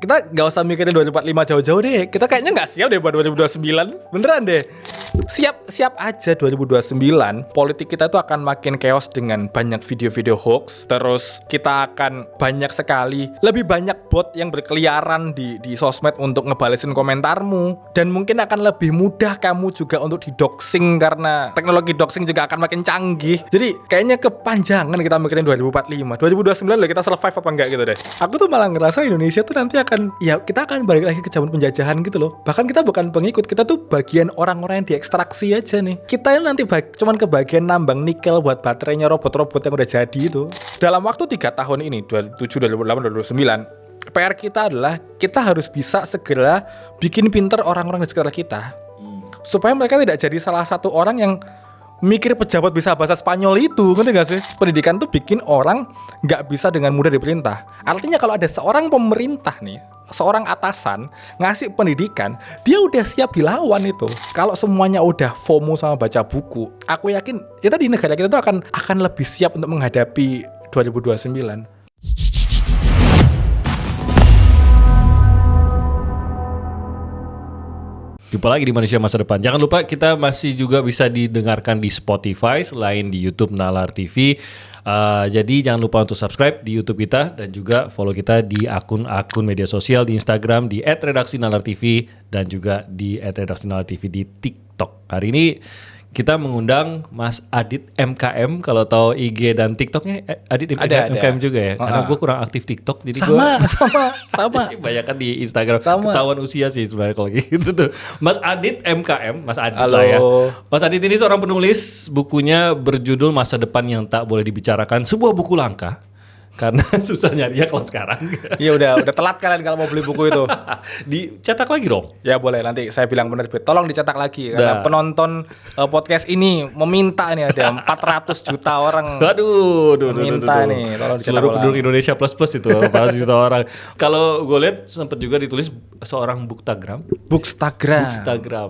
kita gak usah mikirin 2045 jauh-jauh deh. Kita kayaknya gak siap deh buat 2029. Beneran deh. Siap aja 2029. Politik kita itu akan makin chaos dengan banyak video-video hoax. Terus kita akan banyak sekali, lebih banyak bot yang berkeliaran di sosmed untuk ngebalesin komentarmu. Dan mungkin akan lebih mudah kamu juga untuk didoxing, karena teknologi doxing juga akan makin canggih. Jadi kayaknya kepanjangan kita mikirin 2045. 2029 loh kita survive apa enggak gitu deh. Aku tuh malah ngerasa Indonesia tuh nanti kita akan balik lagi ke zaman penjajahan gitu loh. Bahkan kita bukan pengikut, kita tuh bagian orang-orang yang diekstraksi aja nih. Kita ini nanti cuman kebagian nambang nikel buat baterainya robot-robot yang udah jadi itu. Dalam waktu 3 tahun ini, 2007, 2008, 2009, PR kita adalah kita harus bisa segera bikin pinter orang-orang di sekitar kita, supaya mereka tidak jadi salah satu orang yang mikir pejabat bisa bahasa Spanyol itu. Ngerti gak sih? Pendidikan tuh bikin orang gak bisa dengan mudah diperintah. Artinya kalau ada seorang pemerintah nih, seorang atasan ngasih pendidikan, dia udah siap dilawan itu. Kalau semuanya udah FOMO sama baca buku, aku yakin kita di negara kita tuh akan lebih siap untuk menghadapi 2029. Jumpa lagi di Manusia Masa Depan. Jangan lupa kita masih juga bisa didengarkan di Spotify selain di YouTube Nalar TV. Jadi jangan lupa untuk subscribe di YouTube kita dan juga follow kita di akun-akun media sosial di Instagram di @redaksi_nalar_tv dan juga di @redaksi_nalar_tv di TikTok. Hari ini kita mengundang Mas Adit MKM. Kalau tahu IG dan TikToknya Adit MKM juga ya. Karena gue kurang aktif TikTok, jadi sama. Banyakan di Instagram. Ketahuan usia sih sebenarnya kalau gitu tuh. Mas Adit MKM, Mas Adit Halo. lah ya. Mas Adit ini seorang penulis, bukunya berjudul Masa Depan Yang Tak Boleh Dibicarakan, sebuah buku langka. Karena susah nyarinya kalau sekarang. Iya udah telat kalian kalau mau beli buku itu. Dicetak lagi dong. Ya boleh, nanti saya bilang penerbit tolong dicetak lagi karena penonton podcast ini meminta nih, ada 400 juta orang. Aduh, meminta nih, tolong dicetak seluruh ulang. penduduk Indonesia plus itu 400 juta orang. Kalau gue lihat sempat juga ditulis seorang Bookstagram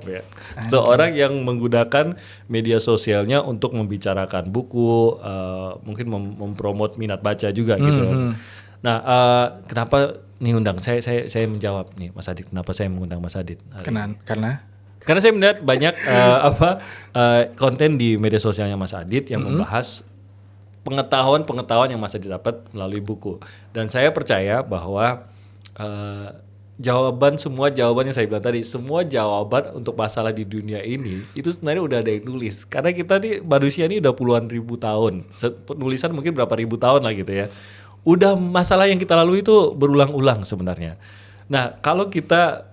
ya. Seorang yang menggunakan media sosialnya untuk membicarakan buku, mungkin mempromot minat baca juga gitu. Nah, kenapa nih undang? Saya menjawab nih Mas Adit, kenapa saya mengundang Mas Adit? Karena saya melihat banyak konten di media sosialnya Mas Adit yang membahas pengetahuan yang Mas Adit dapat melalui buku. Dan saya percaya bahwa semua jawaban yang saya bilang tadi, semua jawaban untuk masalah di dunia ini itu sebenarnya udah ada yang nulis. Karena kita nih manusia ini udah puluhan ribu tahun, penulisan mungkin berapa ribu tahun lah gitu ya. Udah masalah yang kita lalui itu berulang-ulang sebenarnya. Nah, kalau kita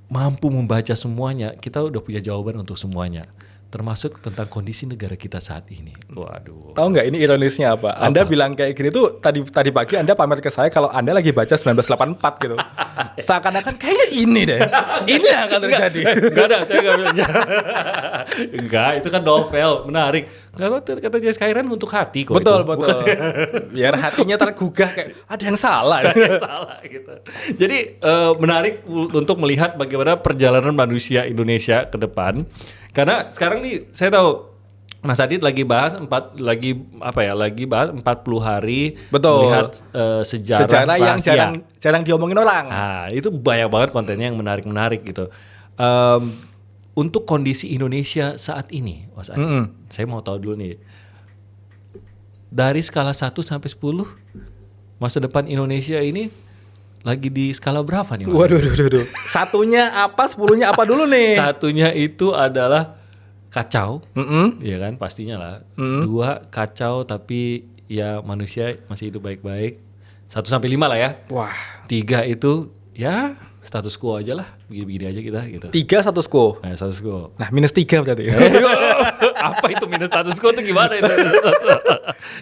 mampu membaca semuanya, kita udah punya jawaban untuk semuanya. Termasuk tentang kondisi negara kita saat ini. Waduh. tahu nggak ini ironisnya apa? Anda bilang kayak gini tuh tadi pagi Anda pamer ke saya kalau Anda lagi baca 1984 gitu. Seakan-akan kayaknya ini deh. Ini yang akan terjadi. Enggak ada, saya enggak bilang. Enggak, itu kan novel, menarik. Kata Jess Kairan untuk hati kok. Betul. Ya. Biar hatinya tergugah kayak ada yang salah. Salah gitu. Jadi menarik untuk melihat bagaimana perjalanan manusia Indonesia ke depan. Karena sekarang nih saya tahu Mas Adit lagi bahas 40 hari. Betul. Melihat sejarah yang jarang diomongin orang. Nah, itu banyak banget kontennya yang menarik gitu. Untuk kondisi Indonesia saat ini, Mas Adit, saya mau tahu dulu nih. Dari skala 1 sampai 10, masa depan Indonesia ini lagi di skala berapa nih, Mas? Waduh. Satunya apa, 10-nya apa dulu nih? Satunya itu adalah kacau, ya kan pastinya lah. 2 kacau tapi ya manusia masih hidup baik-baik. 1 sampai 5 lah ya. Wah. 3 itu ya status quo aja lah, begini-begini aja kita gitu. 3 status quo. Nah, status quo. Nah, -3 berarti. Apa itu minus status quo itu gimana itu?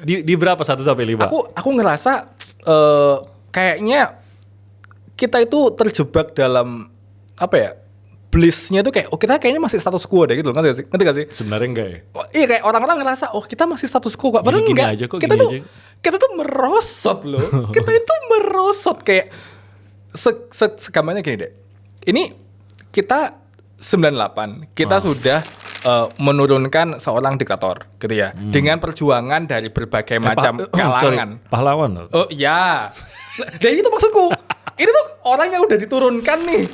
di berapa 1 sampai 5? Aku ngerasa kayaknya kita itu terjebak dalam apa ya? Blissnya tuh kayak kita kayaknya masih status quo deh gitu loh, ngerti gak sih? Sebenarnya enggak ya? Iya, kayak orang-orang ngerasa kita masih status quo kok. Padahal Gini enggak. aja kok, Kita tuh merosot loh. Kita itu merosot kayak segamanya gini deh. Ini kita 98, kita sudah menurunkan seorang diktator gitu ya. Dengan perjuangan dari berbagai macam kalangan. Pahlawan. Oh iya. Dan itu maksudku. Ini tuh orang yang udah diturunkan nih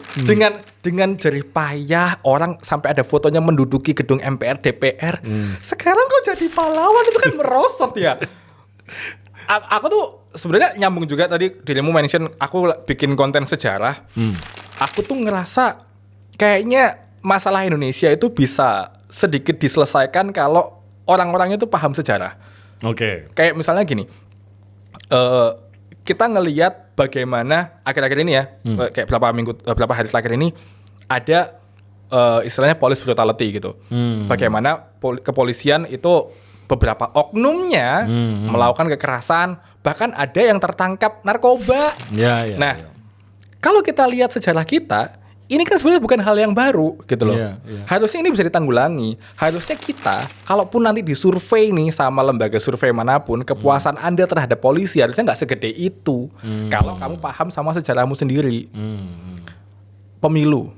dengan jerih payah, orang sampai ada fotonya menduduki gedung MPR DPR. Sekarang kok jadi pahlawan, itu kan merosot ya. Aku tuh sebenarnya nyambung juga tadi dirimu mention aku bikin konten sejarah. Aku tuh ngerasa kayaknya masalah Indonesia itu bisa sedikit diselesaikan kalau orang-orangnya tuh paham sejarah. Oke. Kayak misalnya gini, kita ngelihat bagaimana akhir-akhir ini ya, kayak beberapa hari terakhir ini ada istilahnya police brutality gitu. Bagaimana kepolisian itu beberapa oknumnya melakukan kekerasan, bahkan ada yang tertangkap narkoba. Nah, kalau kita lihat sejarah kita, ini kan sebenarnya bukan hal yang baru gitu loh. Harusnya ini bisa ditanggulangi. Harusnya kita, kalaupun nanti disurvei nih sama lembaga survei manapun, kepuasan Anda terhadap polisi harusnya nggak segede itu. Kalau kamu paham sama sejarahmu sendiri. Pemilu.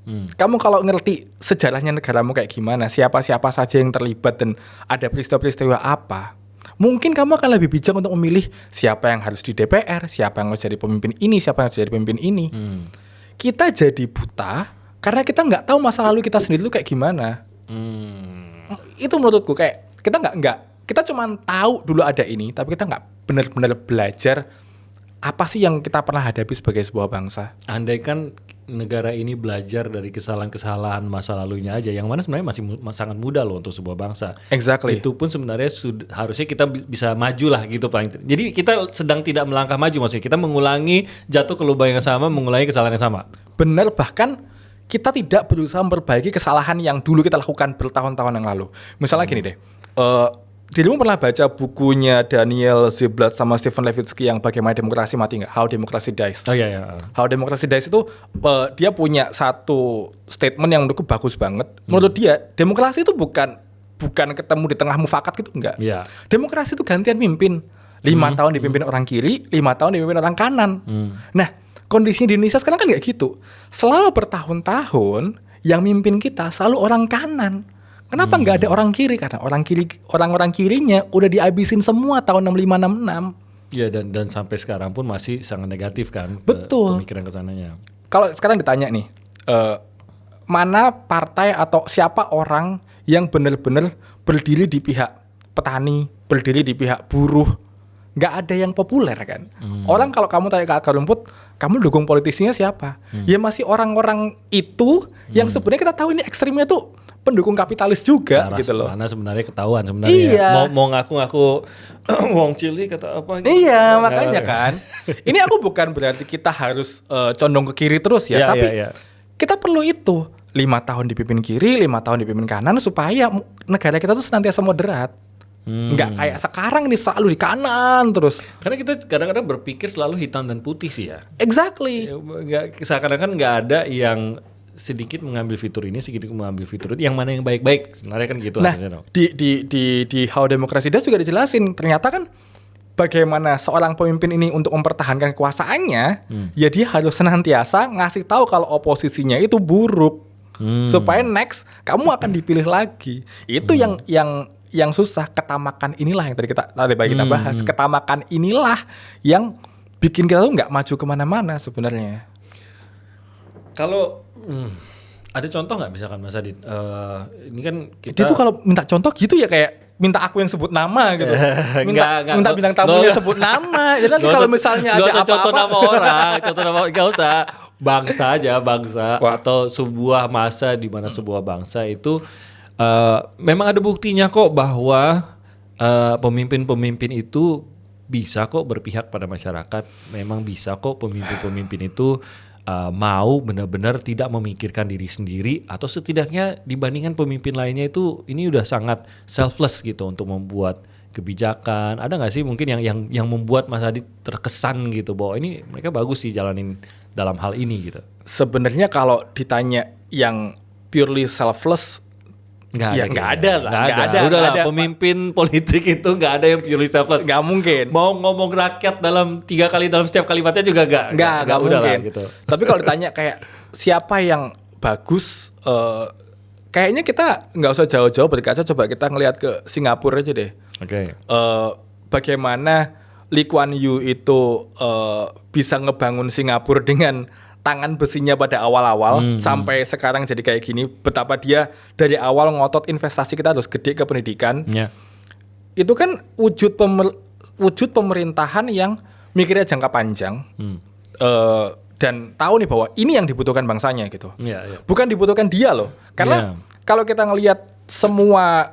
Kamu kalau ngerti sejarahnya negaramu kayak gimana, siapa-siapa saja yang terlibat dan ada peristiwa-peristiwa apa, mungkin kamu akan lebih bijak untuk memilih siapa yang harus di DPR, siapa yang harus jadi pemimpin ini, siapa yang harus jadi pemimpin ini. Kita jadi buta karena kita nggak tahu masa lalu kita sendiri itu kayak gimana. Itu menurutku kayak kita cuma tahu dulu ada ini, tapi kita nggak benar-benar belajar apa sih yang kita pernah hadapi sebagai sebuah bangsa. Andai kan negara ini belajar dari kesalahan-kesalahan masa lalunya aja, yang mana sebenarnya masih sangat mudah loh untuk sebuah bangsa. Exactly. Itu pun sebenarnya harusnya kita bisa maju lah gitu paling. Jadi kita sedang tidak melangkah maju, maksudnya kita mengulangi jatuh ke lubang yang sama, mengulangi kesalahan yang sama. Benar, bahkan kita tidak berusaha memperbaiki kesalahan yang dulu kita lakukan bertahun-tahun yang lalu. Misalnya gini deh, dirimu pernah baca bukunya Daniel Ziblatt sama Stephen Levitsky yang Bagaimana Demokrasi Mati nggak? How Democracy Dies. Oh iya. How Democracy Dies itu dia punya satu statement yang menurutku bagus banget. Menurut dia, demokrasi itu bukan ketemu di tengah mufakat gitu, enggak. Yeah. Demokrasi itu gantian mimpin. 5 tahun dipimpin orang kiri, 5 tahun dipimpin orang kanan. Nah, kondisi di Indonesia sekarang kan kayak gitu. Selama bertahun-tahun yang mimpin kita selalu orang kanan. Kenapa nggak ada orang kiri? Karena orang-orang kirinya udah dihabisin semua tahun 65-66. Iya, dan sampai sekarang pun masih sangat negatif kan. Betul. Pemikiran kesananya. Kalau sekarang ditanya nih, mana partai atau siapa orang yang benar-benar berdiri di pihak petani, berdiri di pihak buruh? Nggak ada yang populer kan. Orang kalau kamu tanya ke akar rumput, kamu dukung politisinya siapa? Ya masih orang-orang itu yang sebenarnya kita tahu ini ekstrimnya tuh pendukung kapitalis juga gitu loh. Mana sebenarnya ketahuan sebenarnya. Iya. Mau ngaku-ngaku wong cilik kata apa gitu. Iya, makanya kan. Ini aku bukan berarti kita harus condong ke kiri terus ya, tapi kita perlu itu 5 tahun dipimpin kiri, 5 tahun dipimpin kanan supaya negara kita tuh senantiasa moderat. Nggak kayak sekarang nih selalu di kanan terus. Karena kita kadang-kadang berpikir selalu hitam dan putih sih ya. Exactly. Seakan-akan nggak ada yang sedikit mengambil fitur ini, sedikit mengambil fitur itu, yang mana yang baik-baik sebenarnya kan gitu. Nah, di How Democracy Dies juga dijelasin ternyata kan bagaimana seorang pemimpin ini untuk mempertahankan kekuasaannya, ya dia harus senantiasa ngasih tahu kalau oposisinya itu buruk, supaya next kamu akan dipilih lagi. Itu yang susah, ketamakan inilah yang tadi kita bahas. Ketamakan inilah yang bikin kita tuh nggak maju kemana-mana sebenarnya. Kalau ada contoh nggak misalkan Mas Adit? Ini kan kita... Dia tuh kalau minta contoh gitu ya kayak minta aku yang sebut nama gitu. Minta bintang tamunya sebut nama. Jadi nanti kalau misalnya ada apa-apa. Contoh nama orang, nggak usah. Bangsa aja, atau sebuah masa di mana sebuah bangsa itu memang ada buktinya kok bahwa pemimpin-pemimpin itu bisa kok berpihak pada masyarakat. Memang bisa kok pemimpin-pemimpin itu mau benar-benar tidak memikirkan diri sendiri, atau setidaknya dibandingkan pemimpin lainnya itu ini udah sangat selfless gitu untuk membuat kebijakan. Ada nggak sih mungkin yang membuat Mas Adit terkesan gitu bahwa ini mereka bagus sih jalanin dalam hal ini gitu? Sebenarnya kalau ditanya yang purely selfless, nggak ada. Udahlah, pemimpin politik itu nggak ada yang purely selfless. Nggak mungkin. Mau ngomong rakyat dalam setiap kalimatnya juga nggak mungkin. Gitu. Tapi kalau ditanya kayak siapa yang bagus, kayaknya kita nggak usah jauh-jauh berkaca. Coba kita ngelihat ke Singapura aja deh. Oke. Bagaimana Lee Kuan Yew itu bisa ngebangun Singapura dengan tangan besinya pada awal-awal sampai sekarang jadi kayak gini, betapa dia dari awal ngotot investasi kita harus gede ke pendidikan. Ya. Itu kan wujud pemerintahan yang mikirnya jangka panjang dan tahu nih bahwa ini yang dibutuhkan bangsanya gitu. Ya, ya. Bukan dibutuhkan dia loh. Karena kalau kita ngelihat semua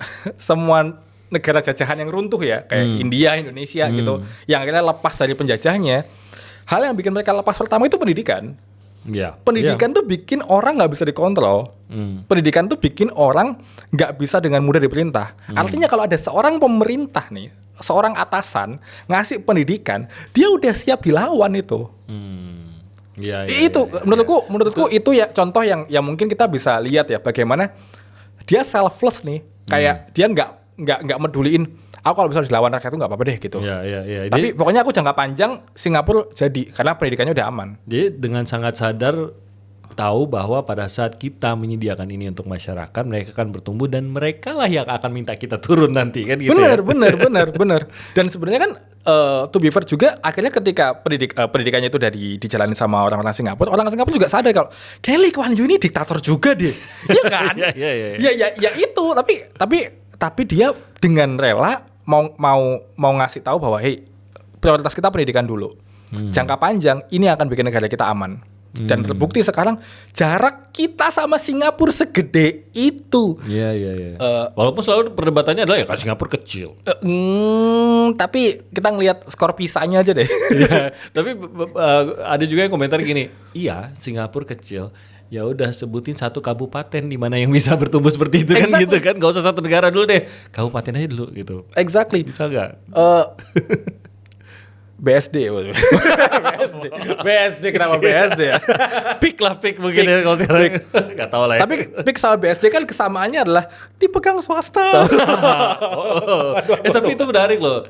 negara jajahan yang runtuh ya, kayak India, Indonesia gitu, yang akhirnya lepas dari penjajahnya, hal yang bikin mereka lepas pertama itu pendidikan. Ya. Pendidikan tuh bikin orang nggak bisa dikontrol. Pendidikan tuh bikin orang nggak bisa dengan mudah diperintah. Artinya kalau ada seorang pemerintah nih, seorang atasan ngasih pendidikan, dia udah siap dilawan itu. Ya, Itu menurutku itu ya contoh yang mungkin kita bisa lihat ya bagaimana dia selfless nih, kayak dia nggak meduliin. Aku kalau bisa dilawan rakyat itu nggak apa-apa deh gitu. Ya. Tapi pokoknya aku jangka panjang Singapura jadi karena pendidikannya udah aman. Dia dengan sangat sadar tahu bahwa pada saat kita menyediakan ini untuk masyarakat, mereka akan bertumbuh dan mereka lah yang akan minta kita turun nanti kan gitu. Bener. Dan sebenarnya kan to be fair juga akhirnya ketika pendidikannya itu udah dijalani sama orang-orang Singapura juga sadar kalau Lee Kuan Yew ini diktator juga deh. Iya kan? Ya itu, tapi dia dengan rela mau ngasih tahu bahwa hey, prioritas kita pendidikan dulu. Jangka panjang ini akan bikin negara kita aman. Dan terbukti sekarang jarak kita sama Singapura segede itu. Iya. Walaupun selalu perdebatannya adalah ya kan Singapura kecil. Tapi kita ngelihat skor pisahnya aja deh. Ya, tapi ada juga yang komentar gini, iya Singapura kecil. Ya udah sebutin satu kabupaten di mana yang bisa bertumbuh seperti itu kan gitu kan. Gak usah satu negara dulu deh. Kabupaten aja dulu gitu. Exactly. Bisa gak? BSD. BSD kenapa BSD ya? Pik mungkin ya kalau sekarang. Gak tau lah ya. Tapi PIK sama BSD kan kesamaannya adalah dipegang swasta. Tapi itu menarik loh.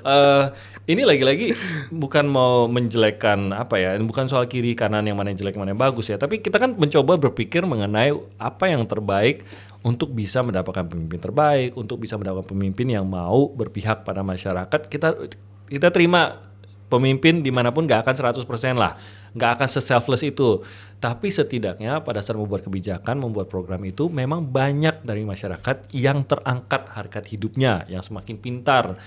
Ini lagi-lagi bukan mau menjelekkan apa ya, bukan soal kiri kanan yang mana yang jelek mana yang bagus ya. Tapi kita kan mencoba berpikir mengenai apa yang terbaik untuk bisa mendapatkan pemimpin terbaik, untuk bisa mendapatkan pemimpin yang mau berpihak pada masyarakat. Kita terima pemimpin dimanapun gak akan 100% lah, gak akan se-selfless itu. Tapi setidaknya pada saat membuat kebijakan, membuat program itu memang banyak dari masyarakat yang terangkat harkat hidupnya, yang semakin pintar,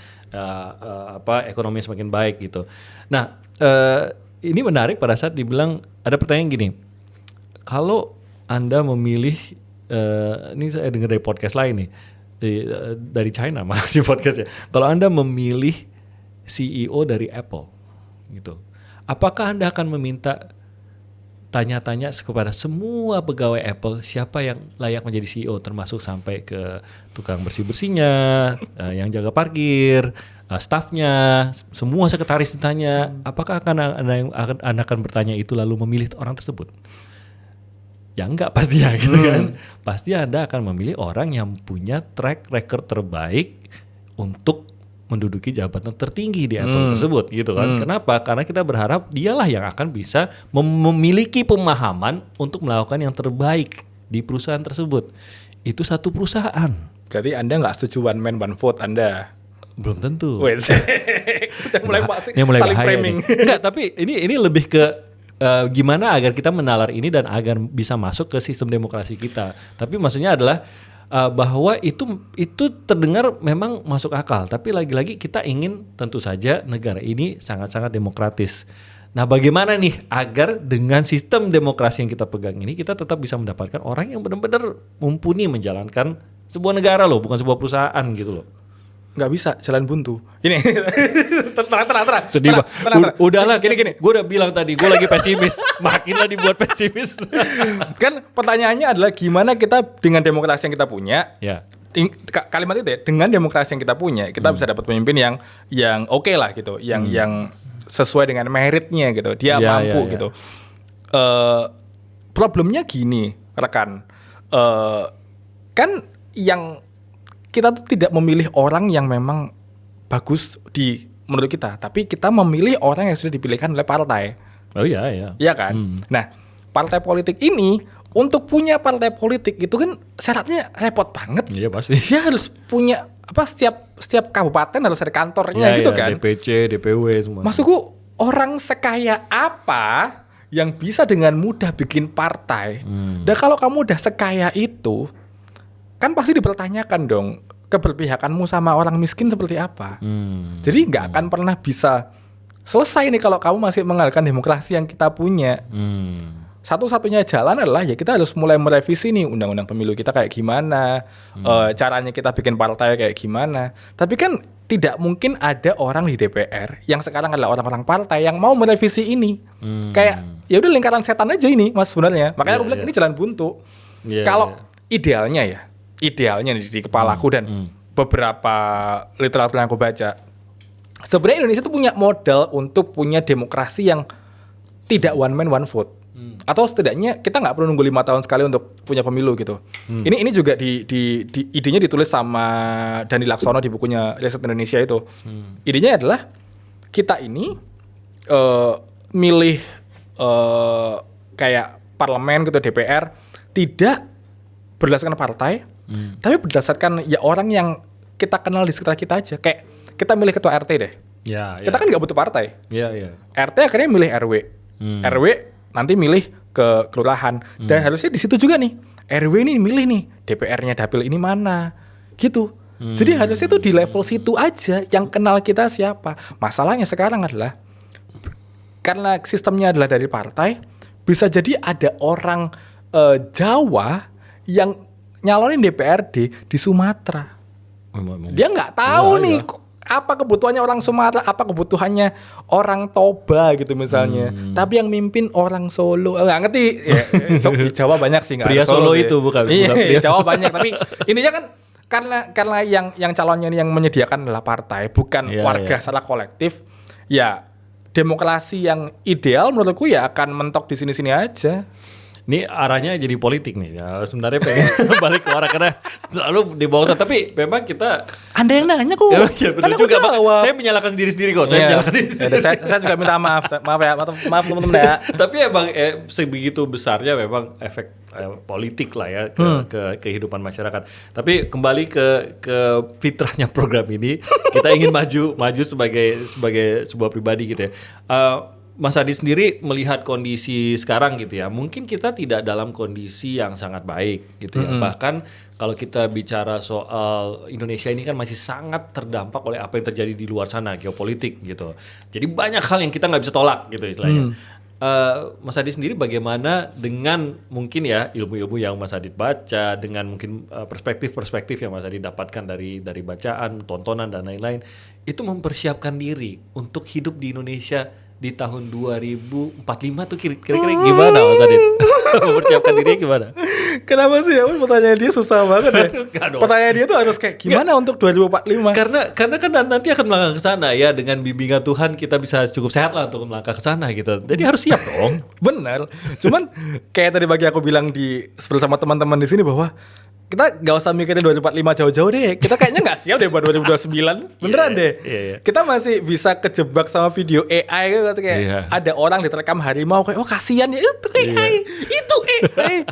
ekonominya semakin baik gitu. Nah, ini menarik pada saat dibilang ada pertanyaan gini, kalau Anda memilih, ini saya dengar dari podcast lain nih, dari China malah di podcast ya, kalau Anda memilih CEO dari Apple gitu, apakah Anda akan meminta tanya-tanya kepada semua pegawai Apple siapa yang layak menjadi CEO, termasuk sampai ke tukang bersih-bersihnya, yang jaga parkir, stafnya, semua sekretaris ditanya, apakah Anda akan bertanya itu lalu memilih orang tersebut? Ya enggak pastinya gitu kan. Pasti Anda akan memilih orang yang punya track record terbaik untuk menduduki jabatan tertinggi di Apple tersebut gitu kan. Kenapa? Karena kita berharap dialah yang akan bisa memiliki pemahaman untuk melakukan yang terbaik di perusahaan tersebut. Itu satu perusahaan. Berarti Anda nggak setuju one man one vote Anda? Belum tentu. Wes. Udah mulai saling framing. Enggak, tapi ini lebih ke gimana agar kita menalar ini dan agar bisa masuk ke sistem demokrasi kita. Tapi maksudnya adalah bahwa itu terdengar memang masuk akal, tapi lagi-lagi kita ingin tentu saja negara ini sangat-sangat demokratis. Nah, bagaimana nih agar dengan sistem demokrasi yang kita pegang ini kita tetap bisa mendapatkan orang yang benar-benar mumpuni menjalankan sebuah negara loh, bukan sebuah perusahaan gitu loh. Nggak bisa, jalan buntu. Gini, tenang. Sedih banget. Udahlah, gini. Gue udah bilang tadi, gue lagi pesimis. Makinlah dibuat pesimis. Kan pertanyaannya adalah gimana kita dengan demokrasi yang kita punya, ya. Kalimat itu ya, dengan demokrasi yang kita punya, kita bisa dapat pemimpin yang oke lah gitu, yang sesuai dengan meritnya gitu, dia mampu gitu. Problemnya gini, rekan, kan yang kita tuh tidak memilih orang yang memang bagus menurut kita, tapi kita memilih orang yang sudah dipilihkan oleh partai. Oh iya. Iya kan? Nah, partai politik ini untuk punya partai politik itu kan syaratnya repot banget. Iya pasti. Dia harus punya setiap kabupaten harus ada kantornya gitu kan. DPC, DPW semua. Maksudku orang sekaya apa yang bisa dengan mudah bikin partai? Dan kalau kamu udah sekaya itu, kan pasti dipertanyakan dong keberpihakanmu sama orang miskin seperti apa. Jadi nggak akan pernah bisa selesai nih kalau kamu masih mengandalkan demokrasi yang kita punya. Satu-satunya jalan adalah ya kita harus mulai merevisi nih undang-undang pemilu kita kayak gimana, caranya kita bikin partai kayak gimana. Tapi kan tidak mungkin ada orang di DPR yang sekarang adalah orang-orang partai yang mau merevisi ini. Kayak ya udah lingkaran setan aja ini Mas sebenarnya. Makanya aku bilang ini jalan buntu. Kalau idealnya nih di kepalaku dan beberapa literatur yang aku baca, sebenarnya Indonesia tuh punya modal untuk punya demokrasi yang tidak one man one vote. Atau setidaknya kita nggak perlu nunggu 5 tahun sekali untuk punya pemilu gitu. Ini juga di idenya ditulis sama Dani Laksono di bukunya Riset Indonesia itu. Idenya adalah kita ini milih kayak parlemen gitu, DPR tidak berdasarkan partai, tapi berdasarkan ya orang yang kita kenal di sekitar kita aja. Kayak kita milih ketua RT deh. Kita kan nggak butuh partai. RT akhirnya milih RW. RW nanti milih ke kelurahan. Dan harusnya di situ juga nih. RW ini milih nih DPR-nya dapil ini mana. Gitu. Jadi harusnya tuh di level situ aja yang kenal kita siapa. Masalahnya sekarang adalah karena sistemnya adalah dari partai, bisa jadi ada orang Jawa yang nyalonin DPRD di Sumatera. Dia nggak tahu nih apa kebutuhannya orang Sumatera, apa kebutuhannya orang Toba gitu misalnya. Tapi yang mimpin orang Solo, nggak ngerti. Ya, di Jawa banyak sih nggak. Pria Solo sih. itu bukan. Iya, Jawa banyak. Tapi intinya kan karena yang calonnya yang menyediakan adalah partai, bukan warga secara kolektif. Ya demokrasi yang ideal menurutku ya akan mentok di sini-sini aja. Ini arahnya jadi politik nih. Ya, sebenarnya pengen balik ke arah karena selalu di bawah. Tapi memang kita Anda yang nanya kok. Ya, betul juga. Saya menyalahkan diri-sendiri kok. Saya juga minta maaf ya. Maaf teman-teman ya. Tapi emang sebegitu besarnya memang efek politik lah ya ke kehidupan masyarakat. Tapi kembali ke fitrahnya program ini, kita ingin maju sebagai sebuah pribadi gitu ya. Mas Adi sendiri melihat kondisi sekarang gitu ya, mungkin kita tidak dalam kondisi yang sangat baik gitu ya. Bahkan kalau kita bicara soal Indonesia ini kan masih sangat terdampak oleh apa yang terjadi di luar sana, geopolitik gitu. Jadi banyak hal yang kita nggak bisa tolak gitu istilahnya. Mas Adi sendiri bagaimana dengan mungkin ya ilmu-ilmu yang Mas Adi baca, dengan mungkin perspektif-perspektif yang Mas Adi dapatkan dari bacaan, tontonan dan lain-lain, itu mempersiapkan diri untuk hidup di Indonesia di tahun 2045 tuh kira-kira gimana Mas Adit? Mempersiapkan dirinya gimana? Kenapa sih ya? Pertanyaan dia susah banget ya. Pertanyaan dia tuh harus kayak gimana untuk 2045? Karena kan nanti akan melangkah ke sana ya, dengan bimbingan Tuhan kita bisa cukup sehat lah untuk melangkah ke sana gitu. Jadi harus siap dong. Benar. Cuman kayak tadi bagi aku bilang bersama teman-teman di sini bahwa kita gak usah mikirin 2045 jauh-jauh deh. Kita kayaknya gak siap deh buat 2029. Beneran deh. Kita masih bisa kejebak sama video AI gitu. Kayak ada orang diterkam harimau. Kayak kasihan ya. Itu AI. Itu AI.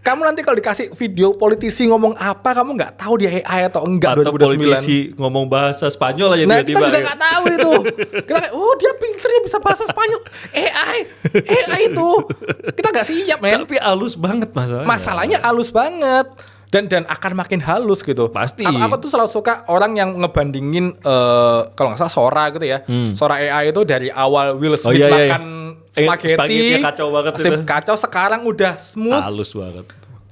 Kamu nanti kalau dikasih video politisi ngomong apa, kamu gak tahu dia AI atau enggak. Atau 2029. politisi ngomong bahasa Spanyol aja tiba-tiba. Kita juga gak tahu itu. Kita kayak dia pinter, dia bisa bahasa Spanyol. AI itu. Kita gak siap men. Tapi halus banget masalahnya halus banget. Dan akan makin halus gitu. Pasti. Aku tuh selalu suka orang yang ngebandingin kalau nggak salah Sora gitu ya. Sora AI itu dari awal Will Smith makan spaghetti kacau banget itu. Kacau, sekarang udah smooth. Halus banget.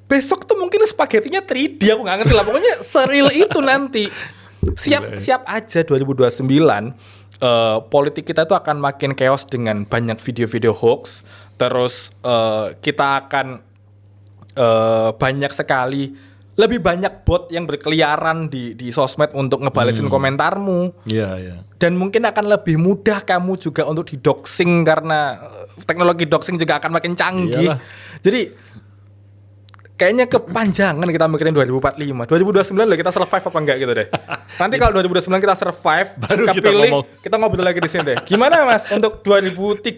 Besok tuh mungkin spagettinya 3D, aku nggak ngerti lah. Pokoknya seril itu nanti. Siap aja 2029. Politik kita tuh akan makin chaos dengan banyak video-video hoax. Terus kita akan banyak sekali, lebih banyak bot yang berkeliaran di sosmed untuk ngebalesin komentarmu. Iya. Dan mungkin akan lebih mudah kamu juga untuk di-doxing karena teknologi doxing juga akan makin canggih. Iyalah. Jadi kayaknya kepanjangan kita mikirin 2045. 2029 lah kita survive apa enggak gitu deh. Nanti kalau 2029 kita survive, baru kepilih, kita ngobrol lagi di sini deh. Gimana Mas untuk 2034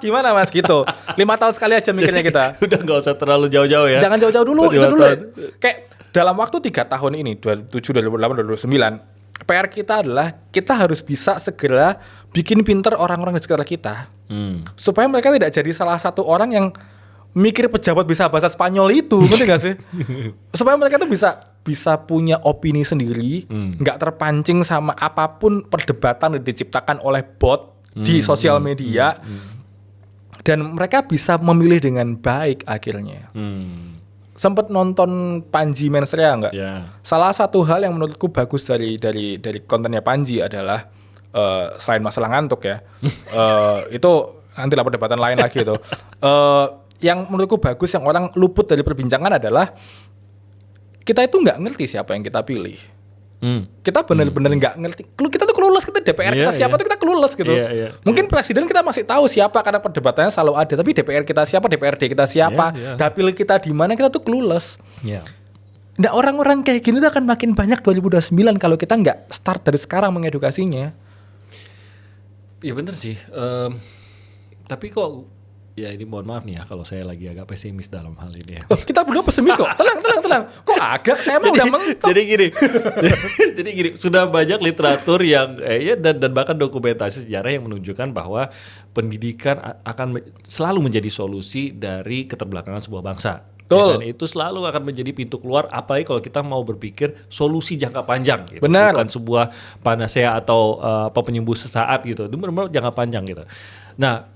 gimana Mas gitu. 5 tahun sekali aja mikirnya kita. Udah enggak usah terlalu jauh-jauh ya. Jangan jauh-jauh dulu, itu dulu. Kayak dalam waktu 3 tahun ini 2007, 2008, 2009, PR kita adalah kita harus bisa segera bikin pinter orang-orang di sekitar kita supaya mereka tidak jadi salah satu orang yang mikir pejabat bisa bahasa Spanyol itu, ngerti gak sih? Supaya mereka tuh bisa punya opini sendiri, nggak terpancing sama apapun perdebatan yang diciptakan oleh bot di sosial media, dan mereka bisa memilih dengan baik akhirnya. Sempet nonton Panji Mensreya nggak? Yeah. Salah satu hal yang menurutku bagus dari kontennya Panji adalah selain masalah ngantuk ya, itu nantilah perdebatan lain lagi itu. Yang menurutku bagus yang orang luput dari perbincangan adalah kita itu nggak ngerti siapa yang kita pilih. Kita benar-benar nggak ngerti. Kita tuh clueless, kita DPR kita siapa tuh kita clueless gitu. Mungkin presiden kita masih tahu siapa karena perdebatannya selalu ada, tapi DPR kita siapa, DPRD kita siapa, dapil kita di mana, kita tuh clueless. Nah, orang-orang kayak gini tuh akan makin banyak 2029 kalau kita nggak start dari sekarang mengedukasinya. Iya bener sih. Tapi kok ya ini mohon maaf nih ya kalau saya lagi agak pesimis dalam hal ini ya. Oh, kita berdua pesimis kok. Tenang. Kok agak? Saya mah udah mentok. Jadi gini, sudah banyak literatur yang dan bahkan dokumentasi sejarah yang menunjukkan bahwa pendidikan akan selalu menjadi solusi dari keterbelakangan sebuah bangsa. Ya, dan itu selalu akan menjadi pintu keluar, apalagi kalau kita mau berpikir solusi jangka panjang gitu. Benar. Bukan sebuah panacea atau penyembuh sesaat gitu. Itu benar-benar jangka panjang gitu. Nah,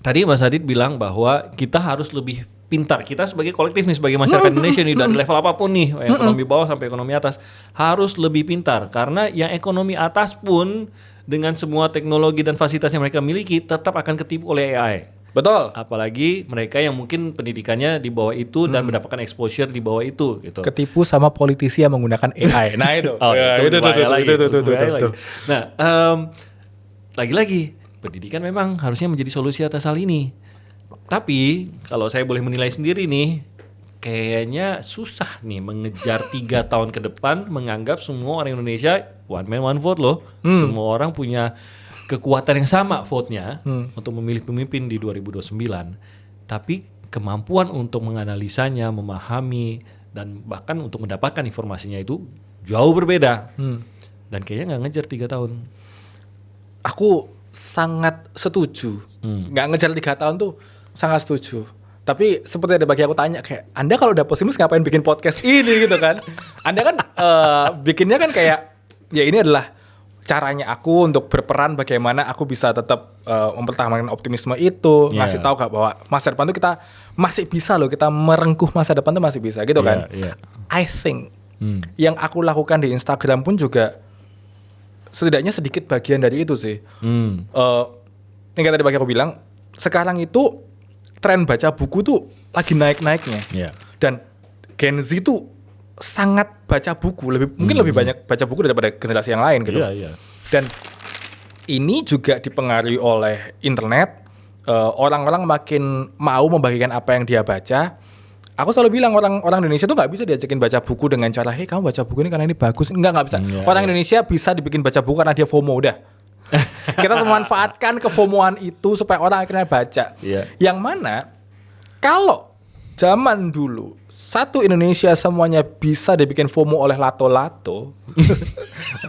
tadi Mas Adit bilang bahwa kita harus lebih pintar. Kita sebagai kolektif nih, sebagai masyarakat Indonesia nih, dari level apapun nih, ekonomi bawah sampai ekonomi atas, harus lebih pintar. Karena yang ekonomi atas pun dengan semua teknologi dan fasilitas yang mereka miliki tetap akan ketipu oleh AI. Betul. Apalagi mereka yang mungkin pendidikannya di bawah itu dan mendapatkan exposure di bawah itu gitu. Ketipu sama politisi yang menggunakan AI. Nah itu. Itu. Nah, lagi-lagi pendidikan memang harusnya menjadi solusi atas hal ini. Tapi kalau saya boleh menilai sendiri nih, kayaknya susah nih mengejar 3 tahun ke depan menganggap semua orang Indonesia one man one vote loh. Semua orang punya kekuatan yang sama vote-nya untuk memilih pemimpin di 2029. Tapi kemampuan untuk menganalisanya, memahami, dan bahkan untuk mendapatkan informasinya itu jauh berbeda. Dan kayaknya nggak ngejar 3 tahun. Aku sangat setuju. Nggak ngejar 3 tahun tuh sangat setuju. Tapi seperti ada bagi aku tanya kayak, Anda kalau udah pesimis ngapain bikin podcast ini gitu kan? Anda kan bikinnya kan kayak, ya ini adalah caranya aku untuk berperan bagaimana aku bisa tetap mempertahankan optimisme itu, ngasih tahu gak bahwa masa depan tuh kita masih bisa loh, kita merengkuh masa depan tuh masih bisa gitu kan. I think yang aku lakukan di Instagram pun juga setidaknya sedikit bagian dari itu sih. Yang tadi bagi aku bilang, sekarang itu tren baca buku tuh lagi naik-naiknya. Dan Gen Z tuh sangat baca buku, mungkin lebih banyak baca buku daripada generasi yang lain gitu. Dan ini juga dipengaruhi oleh internet. Orang-orang makin mau membagikan apa yang dia baca. Aku selalu bilang orang Indonesia tuh nggak bisa diajakin baca buku dengan cara, hey kamu baca buku ini karena ini bagus. Nggak bisa. Orang Indonesia bisa dibikin baca buku karena dia FOMO udah. Kita memanfaatkan kefomoan itu supaya orang akhirnya baca. Yang mana kalau zaman dulu satu Indonesia semuanya bisa dibikin FOMO oleh lato-lato.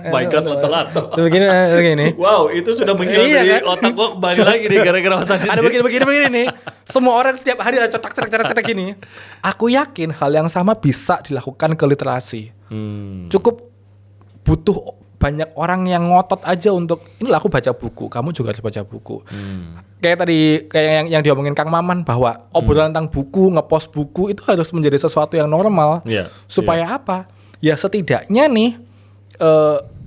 My God, lato-lato. Begini. Wow, itu sudah menghilang dari otak gua kembali lagi nih gara-gara Mas Adit. Ada begini nih. Semua orang tiap hari cetak gini. Aku yakin hal yang sama bisa dilakukan ke literasi. Cukup butuh banyak orang yang ngotot aja untuk inilah aku baca buku, kamu juga harus baca buku. Kayak tadi yang diomongin Kang Maman bahwa obrolan tentang buku, ngepost buku itu harus menjadi sesuatu yang normal. Supaya apa? Ya setidaknya nih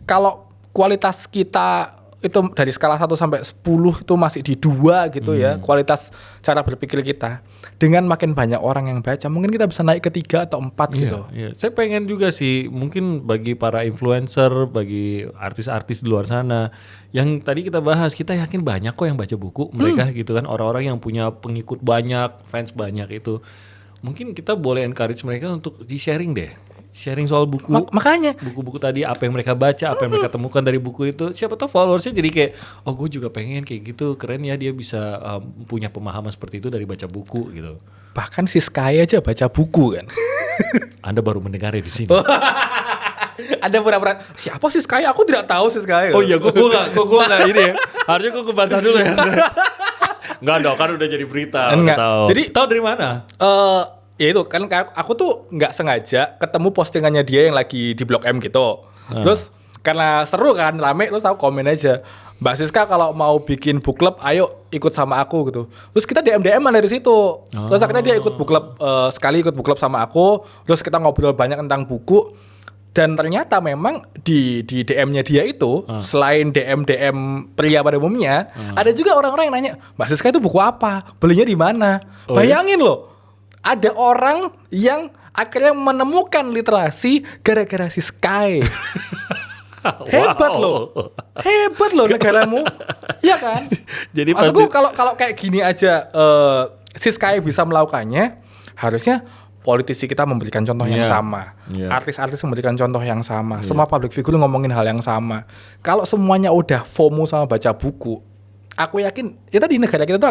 kalau kualitas kita itu dari skala 1 sampai 10 itu masih di 2 gitu ya, kualitas cara berpikir kita. Dengan makin banyak orang yang baca, mungkin kita bisa naik ke 3 atau 4 gitu. Saya pengen juga sih, mungkin bagi para influencer, bagi artis-artis di luar sana, yang tadi kita bahas, kita yakin banyak kok yang baca buku mereka gitu kan, orang-orang yang punya pengikut banyak, fans banyak itu. Mungkin kita boleh encourage mereka untuk di-sharing deh. Sharing soal buku, makanya buku-buku tadi, apa yang mereka baca, apa yang mereka temukan dari buku itu. Siapa tahu followersnya jadi kayak, oh gue juga pengen kayak gitu, keren ya dia bisa punya pemahaman seperti itu dari baca buku gitu. Bahkan si Sky aja baca buku kan. Anda baru mendengar di sini. Ada pura-pura, siapa sih Sky? Aku tidak tahu sih Sky. Oh iya, gue nggak ini ya. Harusnya gue bantah dulu ya. Enggak dong, kan udah jadi berita. Enggak. Tahu. Jadi tahu dari mana? Ya itu kan aku tuh nggak sengaja ketemu postingannya dia yang lagi di Blok M gitu. Terus karena seru kan, rame, terus aku komen aja, Mbak Siska kalau mau bikin book club, ayo ikut sama aku gitu. Terus kita DM-an dari situ. Terus akhirnya dia ikut book club, sekali ikut book club sama aku. Terus kita ngobrol banyak tentang buku. Dan ternyata memang di DM-nya dia itu, selain DM pria pada umumnya, ada juga orang-orang yang nanya, Mbak Siska itu buku apa? Belinya di mana? Bayangin loh, ada orang yang akhirnya menemukan literasi gara-gara si Sky. Hebat loh negaramu, ya kan? Jadi maksudku kalau kayak gini aja, si Sky bisa melakukannya, harusnya politisi kita memberikan contoh yang sama, artis-artis memberikan contoh yang sama, semua public figure ngomongin hal yang sama. Kalau semuanya udah FOMO sama baca buku, aku yakin ya tadi negara kita tuh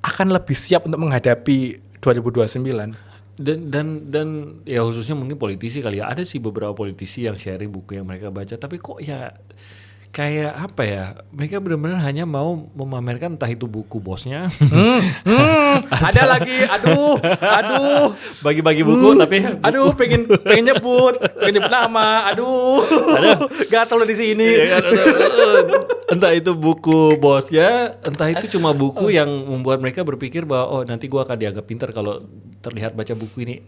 akan lebih siap untuk menghadapi 2029. Dan ya khususnya mungkin politisi kali ya. Ada sih beberapa politisi yang sharing buku yang mereka baca, tapi kok ya kayak apa ya, mereka benar-benar hanya mau memamerkan entah itu buku bosnya. Ada lagi, aduh, bagi-bagi buku tapi aduh pengen nyebut nama, aduh, gatel di sini. Entah itu buku bosnya, entah itu cuma buku yang membuat mereka berpikir bahwa oh nanti gua akan dianggap pintar kalau terlihat baca buku ini.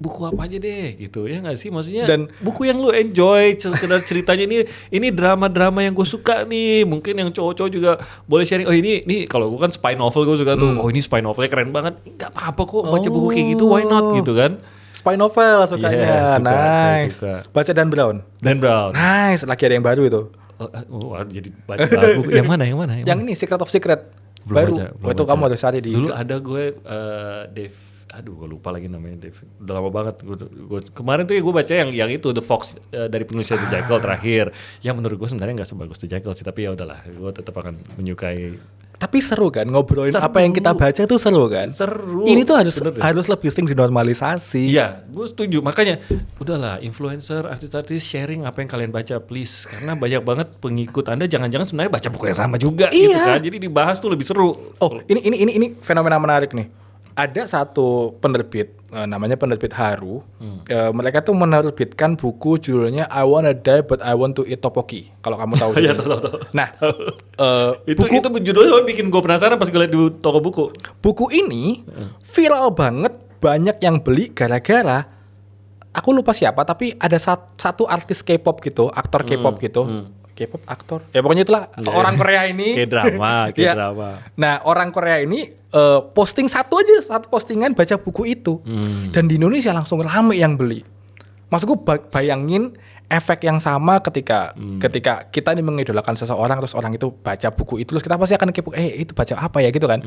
Buku apa aja deh gitu ya nggak sih, maksudnya dan buku yang lu enjoy, sekedar ceritanya ini drama-drama yang gue suka nih, mungkin yang cowok-cowok juga boleh sharing. Oh ini kalau gue kan spy novel gue suka tuh, oh ini spy novelnya keren banget, nggak apa-apa kok baca buku kayak gitu, why not gitu kan. Spy novel sukanya, nice. Suka. Baca Dan Brown, nice, lagi ada yang baru itu. Jadi baru yang mana? Yang ini Secret of Secret baru. Itu kamu harus cari di. Dulu ada gue Dave. Aduh, gue lupa lagi namanya Dave. Udah lama banget. Gue kemarin tuh ya gue baca yang itu The Fox dari penulisnya The Jackal terakhir. Yang menurut gue sebenarnya nggak sebagus The Jackal sih, tapi ya udahlah, gue tetap akan menyukai. Tapi seru kan ngobrolin apa yang kita baca tuh seru kan. Seru. Ini tuh harus lebih sering dinormalisasi. Iya, gue setuju. Makanya udahlah, influencer, artis-artis sharing apa yang kalian baca please. Karena banyak banget pengikut Anda jangan-jangan sebenarnya baca buku yang sama juga gitu kan. Jadi dibahas tuh lebih seru. Oh, ini fenomena menarik nih. Ada satu penerbit namanya penerbit Haru. Mereka tuh menerbitkan buku judulnya I Wanna Die But I Want to Eat Tteokbokki. Kalau kamu tahu. Iya, tahu. Nah, itu judulnya bikin gue penasaran pas gue liat di toko buku. Buku ini viral banget, banyak yang beli gara-gara aku lupa siapa, tapi ada satu artis K-pop gitu, aktor K-pop gitu. K-pop aktor. Ya pokoknya itulah orang Korea ini. Kayak drama. Nah, orang Korea ini posting satu postingan baca buku itu. Dan di Indonesia langsung rame yang beli. Maksudku bayangin efek yang sama ketika kita ini mengidolakan seseorang, terus orang itu baca buku itu, terus kita pasti akan kepo, itu baca apa ya gitu kan.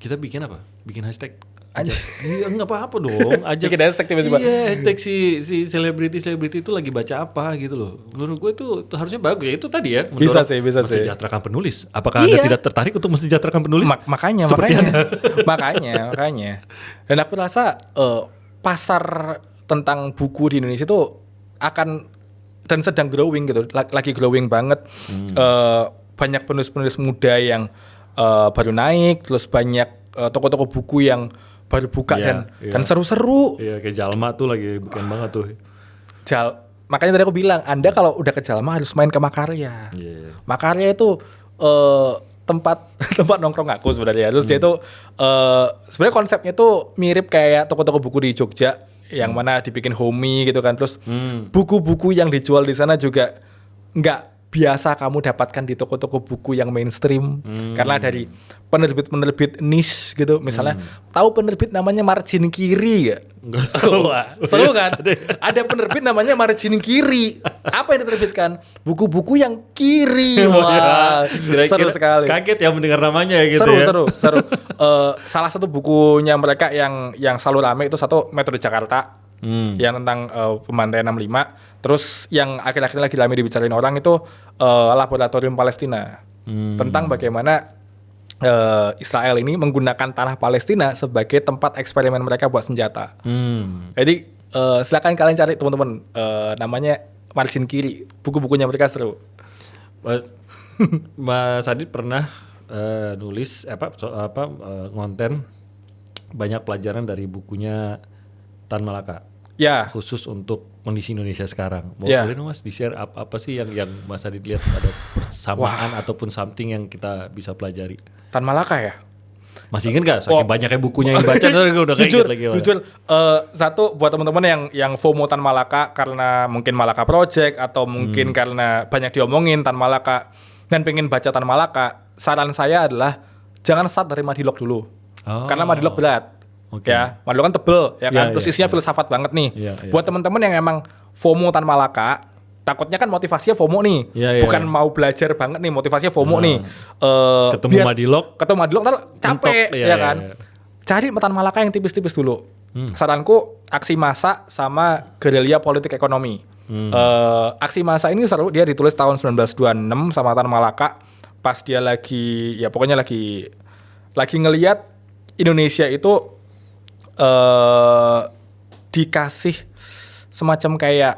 Kita bikin apa? Bikin hashtag aja. Iya, enggak apa-apa dong. Bikin hashtag tiba-tiba. Iya, hashtag si selebriti itu lagi baca apa gitu loh. Menurut gue itu harusnya bagus ya. Itu tadi ya, bisa sih. Mensejahterakan penulis. Apakah Anda tidak tertarik untuk mensejahterakan penulis? Makanya. Dan aku rasa pasar tentang buku di Indonesia itu akan dan sedang growing gitu, lagi growing banget. Banyak penulis-penulis muda yang baru naik, terus banyak toko-toko buku yang baru buka dan seru-seru. Iya, kayak Jalma tuh lagi bukan banget tuh. Makanya tadi aku bilang, Anda kalau udah ke Jalma harus main ke Makarya. Makarya itu tempat nongkrong aku sebenarnya. Terus dia itu sebenarnya konsepnya tuh mirip kayak toko-toko buku di Jogja yang mana dibikin homey gitu kan. Terus buku-buku yang dijual di sana juga nggak biasa kamu dapatkan di toko-toko buku yang mainstream. Karena dari penerbit niche gitu. Misalnya tahu penerbit namanya Margin Kiri gak? Seru kan? Ada penerbit namanya Margin Kiri. Apa yang diterbitkan? Buku-buku yang kiri. Wah, seru sekali. Kaget ya mendengar namanya gitu. Seru. Salah satu bukunya mereka yang selalu rame itu satu Metode Jakarta. Yang tentang pembantaian 65. Terus yang akhir-akhir lagi rame dibicarain orang itu Laboratorium Palestina. Tentang bagaimana Israel ini menggunakan tanah Palestina sebagai tempat eksperimen mereka buat senjata. Jadi silakan kalian cari teman-teman, namanya Margin Kiri, buku-bukunya mereka seru. Mas Adit pernah nulis ngonten banyak pelajaran dari bukunya Tan Malaka. Ya, Khusus untuk kondisi Indonesia sekarang. Ya. Boleh dong Mas di-share apa sih yang Mas Adit lihat ada persamaan ataupun something yang kita bisa pelajari? Tan Malaka ya. Masih ingat gak? Saking banyaknya bukunya yang baca udah kayak jujur, lagi. jujur. Satu buat teman-teman yang FOMO Tan Malaka karena mungkin Malaka Project atau mungkin karena banyak diomongin Tan Malaka dan pengen baca Tan Malaka, saran saya adalah jangan start dari Madilog dulu. Karena Madilog berat. Oke. Ya, Madilog kan tebel ya kan. Terus isinya filsafat banget nih. Buat teman-teman yang emang FOMO Tan Malaka, takutnya kan motivasinya FOMO nih, bukan mau belajar banget nih, motivasinya FOMO nih. Ketemu Madilog ntar capek, mentok, ya kan. Cari Tan Malaka yang tipis-tipis dulu. Saranku aksi massa sama gerilya politik ekonomi. Aksi massa ini seru, dia ditulis tahun 1926 sama Tan Malaka pas dia lagi ngelihat Indonesia itu dikasih semacam kayak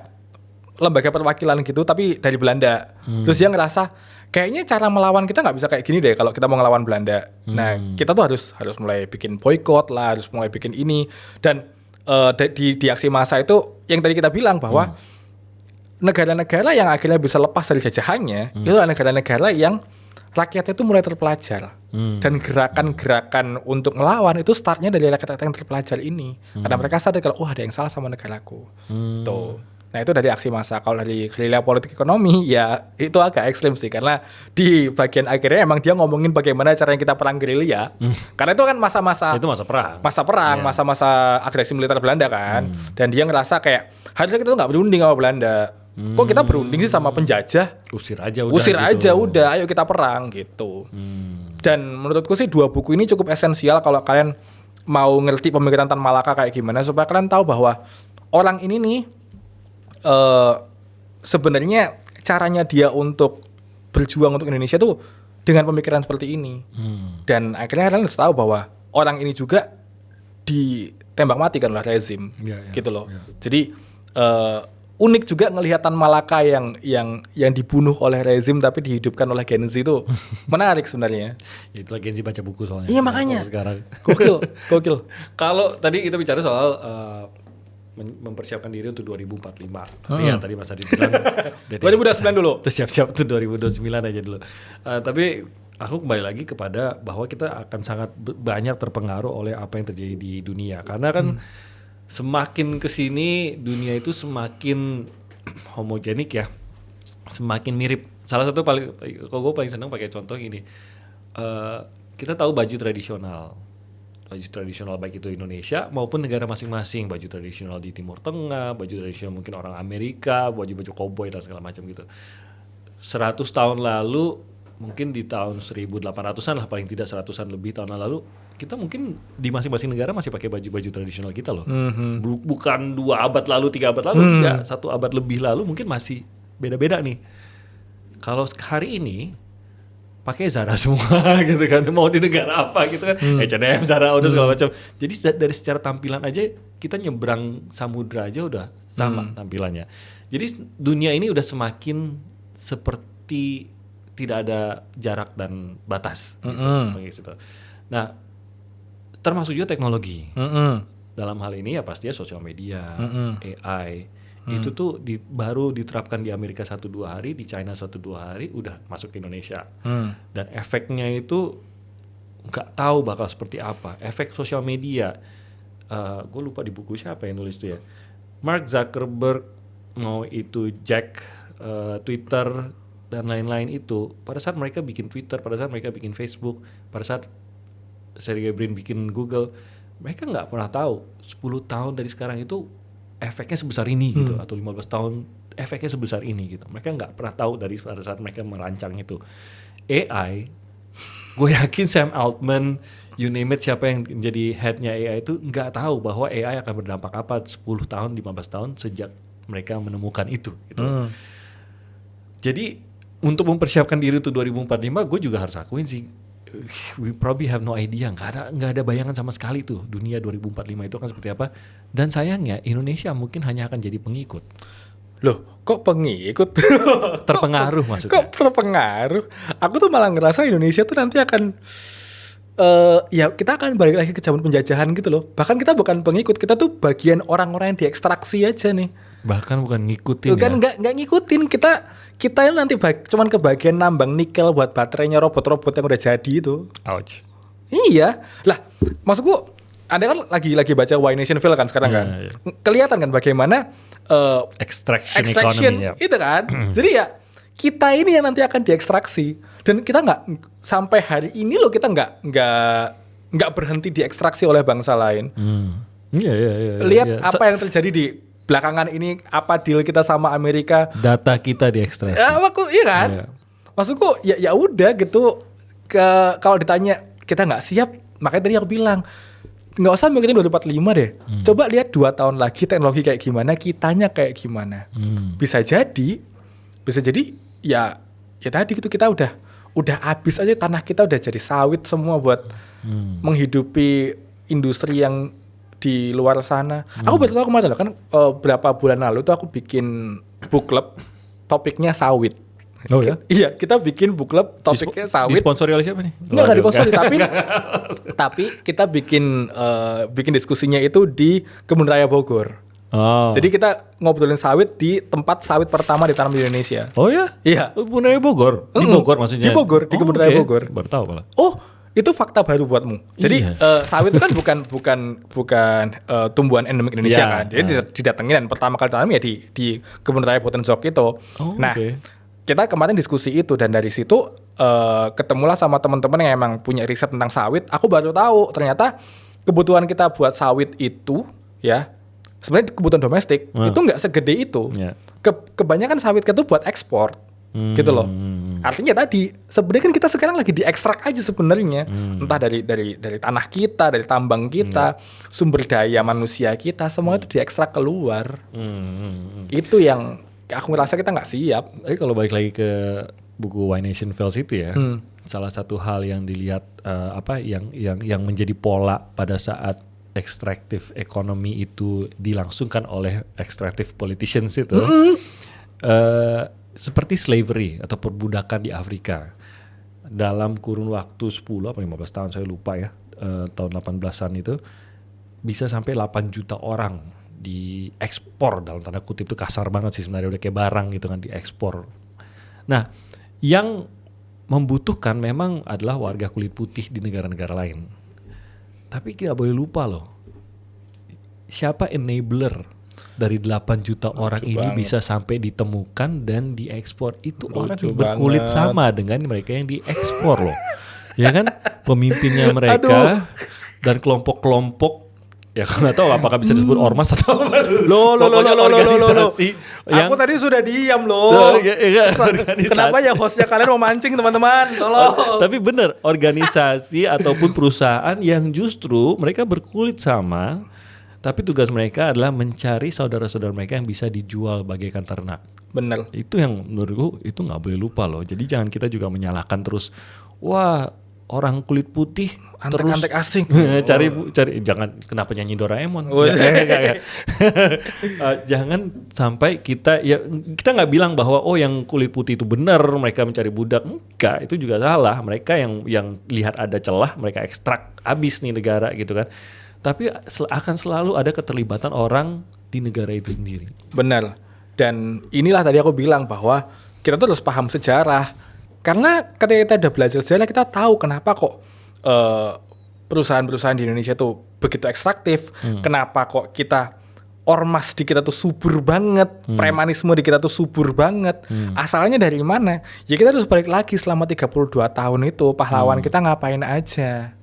lembaga perwakilan gitu tapi dari Belanda. Terus dia ngerasa kayaknya cara melawan kita nggak bisa kayak gini deh kalau kita mau ngelawan Belanda. Nah, kita tuh harus mulai bikin boykot lah, harus mulai bikin ini. Dan di aksi massa itu yang tadi kita bilang bahwa negara-negara yang akhirnya bisa lepas dari jajahannya itu adalah negara-negara yang rakyatnya itu mulai terpelajar. Dan gerakan-gerakan untuk melawan itu startnya dari rakyat yang terpelajar ini. Karena mereka sadar kalau ada yang salah sama negaraku. Tuh. Nah itu dari aksi massa. Kalau dari gerilya politik ekonomi ya itu agak ekstrim sih, karena di bagian akhirnya emang dia ngomongin bagaimana caranya kita perang gerilya. Karena itu kan masa-masa perang, masa-masa agresi militer Belanda kan. Dan dia ngerasa kayak harusnya kita tuh nggak berunding sama Belanda. Kok kita berunding sih sama penjajah? Usir aja udah, ayo kita perang gitu. Dan menurutku sih dua buku ini cukup esensial kalau kalian mau ngerti pemikiran Tan Malaka kayak gimana, supaya kalian tahu bahwa orang ini nih sebenarnya caranya dia untuk berjuang untuk Indonesia tuh dengan pemikiran seperti ini. Dan akhirnya kalian harus tahu bahwa orang ini juga ditembak mati kan oleh rezim, gitu loh. Jadi unik juga ngelihat Tan Malaka yang dibunuh oleh rezim tapi dihidupkan oleh Gen Z itu menarik sebenarnya. Itulah Gen Z baca buku soalnya. Iya makanya. Sekarang. Gokil. Kalau tadi kita bicara soal mempersiapkan diri untuk 2045. Iya tadi Mas Adi bilang 2029 dulu. Terus siap-siap tuh 2029 aja dulu. Tapi aku kembali lagi kepada bahwa kita akan sangat banyak terpengaruh oleh apa yang terjadi di dunia. Karena kan semakin kesini dunia itu semakin homogenik ya, semakin mirip. Salah satu kalau gue paling senang pakai contoh gini, kita tahu baju tradisional baik itu Indonesia maupun negara masing-masing, baju tradisional di Timur Tengah, baju tradisional mungkin orang Amerika, baju cowboy dan segala macam gitu. 100 tahun lalu, mungkin di tahun 1800-an lah paling tidak 100-an lebih tahun lalu, kita mungkin di masing-masing negara masih pakai baju tradisional kita loh. Bukan 2 abad lalu, 3 abad lalu, enggak, 1 abad lebih lalu mungkin masih beda-beda nih. Kalau hari ini pakai Zara semua gitu kan, mau di negara apa gitu kan, H&M, Zara udah segala macam. Jadi dari secara tampilan aja kita nyebrang samudra aja udah sama tampilannya. Jadi dunia ini udah semakin seperti tidak ada jarak dan batas gitu. Nah, termasuk juga teknologi. Dalam hal ini ya pastinya sosial media, AI. Itu tuh baru diterapkan di Amerika 1-2 hari, di China 1-2 hari udah masuk ke Indonesia. Dan efeknya itu nggak tahu bakal seperti apa. Efek sosial media, gue lupa di buku siapa yang nulis tuh ya. Mark Zuckerberg, mau itu Jack, Twitter dan lain-lain itu, pada saat mereka bikin Twitter, pada saat mereka bikin Facebook, pada saat Sergey Brin bikin Google, mereka nggak pernah tahu 10 tahun dari sekarang itu efeknya sebesar ini gitu, atau 15 tahun efeknya sebesar ini gitu. Mereka nggak pernah tahu dari pada saat mereka merancang itu. AI, gue yakin Sam Altman, you name it, siapa yang menjadi headnya AI itu nggak tahu bahwa AI akan berdampak apa 10 tahun, 15 tahun sejak mereka menemukan itu gitu. Jadi untuk mempersiapkan diri untuk 2045, gue juga harus akuin sih, we probably have no idea, nggak ada bayangan sama sekali tuh dunia 2045 itu akan seperti apa. Dan sayangnya Indonesia mungkin hanya akan jadi pengikut. Loh, kok pengikut? Terpengaruh maksudnya. Kok terpengaruh? Aku tuh malah ngerasa Indonesia tuh nanti akan ya kita akan balik lagi ke zaman penjajahan gitu loh. Bahkan kita bukan pengikut, kita tuh bagian orang-orang yang diekstraksi aja nih. Bahkan bukan ngikutin Bukan ya. nggak ngikutin, kita yang nanti cuman kebagian nambang nikel buat baterainya robot-robot yang udah jadi itu. Ouch. Iya, lah maksudku Anda kan lagi baca Why Nation Feel kan sekarang kan, Iya. kelihatan kan bagaimana Extraction extraction economy ya. itu kan. Jadi ya kita ini yang nanti akan diekstraksi dan kita nggak sampai hari ini loh kita nggak berhenti diekstraksi oleh bangsa lain. Iya. Lihat iya. apa yang terjadi di belakangan ini, apa deal kita sama Amerika. Data kita diekstrasi. Iya kan? Iya. Maksudku ya udah gitu. Kalau ditanya kita nggak siap, makanya tadi aku bilang nggak usah mikirin 2045 deh. Coba lihat 2 tahun lagi teknologi kayak gimana, kitanya kayak gimana. Bisa jadi ya tadi gitu kita udah habis aja, tanah kita udah jadi sawit semua buat menghidupi industri yang di luar sana. Aku baru tahu kemarin kan berapa bulan lalu tuh aku bikin book club topiknya sawit. Oh ya? Iya, kita bikin book club topiknya sawit. Disponsori oleh siapa nih? Enggak disponsori, tapi kita bikin diskusinya itu di Kebun Raya Bogor. Oh. Jadi kita ngobrolin sawit di tempat sawit pertama ditanam di Indonesia. Oh ya? Iya. Kebun Raya Bogor? Di Bogor maksudnya? Di Bogor, di Kebun Raya oke. Bogor. Baru tahu malah. Oh, itu fakta baru buatmu. Jadi Iya. sawit itu kan bukan tumbuhan endemik Indonesia Iya, kan. Jadi didatengin dan pertama kali tanam ya di Kebun Raya Potenzok itu. Oh, Nah, oke. kita kemarin diskusi itu dan dari situ ketemulah sama teman-teman yang emang punya riset tentang sawit. Aku baru tahu ternyata kebutuhan kita buat sawit itu ya sebenarnya kebutuhan domestik itu nggak segede itu. Ya. Kebanyakan sawit kita tuh buat ekspor. Gitu loh. Artinya tadi sebenarnya kan kita sekarang lagi diekstrak aja sebenarnya. Entah dari tanah kita, dari tambang kita, sumber daya manusia kita, semua itu diekstrak keluar. Itu yang aku ngerasa kita nggak siap. Tapi kalau balik lagi ke buku Why Nation Fails itu ya, salah satu hal yang dilihat yang menjadi pola pada saat extractive economy itu dilangsungkan oleh extractive politicians itu, seperti slavery atau perbudakan di Afrika dalam kurun waktu 10 atau 15 tahun saya lupa ya, tahun 18-an itu bisa sampai 8 juta orang diekspor, dalam tanda kutip itu kasar banget sih sebenarnya, udah kayak barang gitu kan, diekspor. Nah, yang membutuhkan memang adalah warga kulit putih di negara-negara lain. Tapi kita boleh lupa loh, siapa enabler dari 8 juta orang ini banget. bisa sampai ditemukan dan diekspor? Itu orang Lucu yang berkulit banget. sama dengan mereka yang diekspor loh. Ya kan, pemimpinnya mereka dan kelompok-kelompok, ya nggak tahu apakah bisa disebut ormas atau apa. Pokoknya organisasi yang Aku tadi sudah diam loh. organisasi. Kenapa ya hostnya kalian mau mancing teman-teman? Tolong. Tapi benar, organisasi ataupun perusahaan yang justru mereka berkulit sama, tapi tugas mereka adalah mencari saudara-saudara mereka yang bisa dijual bagaikan ternak. Bener. Itu yang menurutku itu nggak boleh lupa loh. Jadi jangan kita juga menyalahkan terus, wah orang kulit putih Antek-antek terus asing. cari jangan, kenapa nyanyi Doraemon. Oh, Nggak. Jangan sampai kita nggak bilang bahwa yang kulit putih itu benar mereka mencari budak. Enggak, itu juga salah. Mereka yang lihat ada celah mereka ekstrak habis nih negara gitu kan. Tapi akan selalu ada keterlibatan orang di negara itu sendiri. Benar. Dan inilah tadi aku bilang bahwa kita tuh harus paham sejarah. Karena ketika kita udah belajar sejarah, kita tahu kenapa kok perusahaan-perusahaan di Indonesia tuh begitu ekstraktif. Kenapa kok kita ormas di kita tuh subur banget, premanisme di kita tuh subur banget. Asalnya dari mana? Ya kita harus balik lagi selama 32 tahun itu pahlawan kita ngapain aja.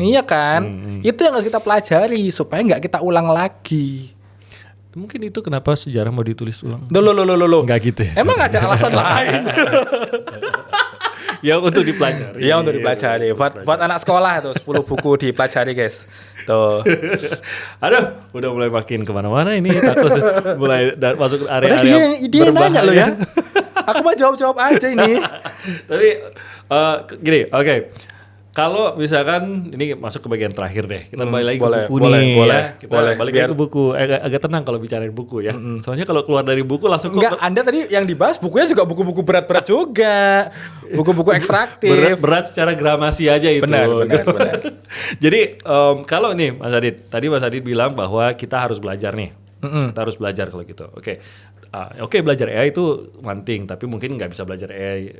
Iya kan? Itu yang harus kita pelajari supaya nggak kita ulang lagi. Mungkin itu kenapa sejarah mau ditulis ulang. Loh. Nggak gitu ya? Emang ada alasan lain? Ya untuk dipelajari. Iya untuk dipelajari. Buat anak sekolah tuh 10 buku dipelajari guys. Tuh. Aduh, udah mulai makin kemana-mana ini, takut mulai masuk ke Padahal area-area dia nanya lo ya. Aku mah jawab aja ini. Tapi gini, oke. Kalau misalkan ini masuk ke bagian terakhir deh, kita balik lagi ke buku nih. Kita balik lagi ke buku. Agak tenang kalau bicarain buku ya. Soalnya kalau keluar dari buku langsung enggak. Anda tadi yang dibahas bukunya juga buku-buku berat-berat juga, buku-buku ekstraktif. Berat secara gramasi aja itu. Benar. Jadi kalau nih Mas Adit, tadi Mas Adit bilang bahwa kita harus belajar nih. Kita harus belajar kalau gitu. Oke, belajar AI itu one thing, tapi mungkin nggak bisa belajar AI.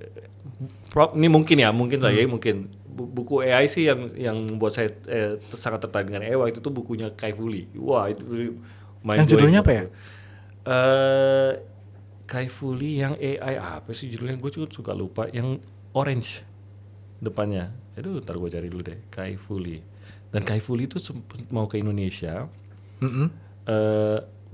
Ini mungkin lagi mungkin buku AI sih yang membuat saya sangat tertarik dengan AI waktu itu bukunya Kai Fu Lee. Wah itu yang judulnya apa ya? Kai Fu Lee yang AI apa sih judulnya? Gue juga suka lupa. Yang orange depannya. Aduh, ntar gue cari dulu deh. Kai Fu Lee. Dan Kai Fu Lee itu mau ke Indonesia.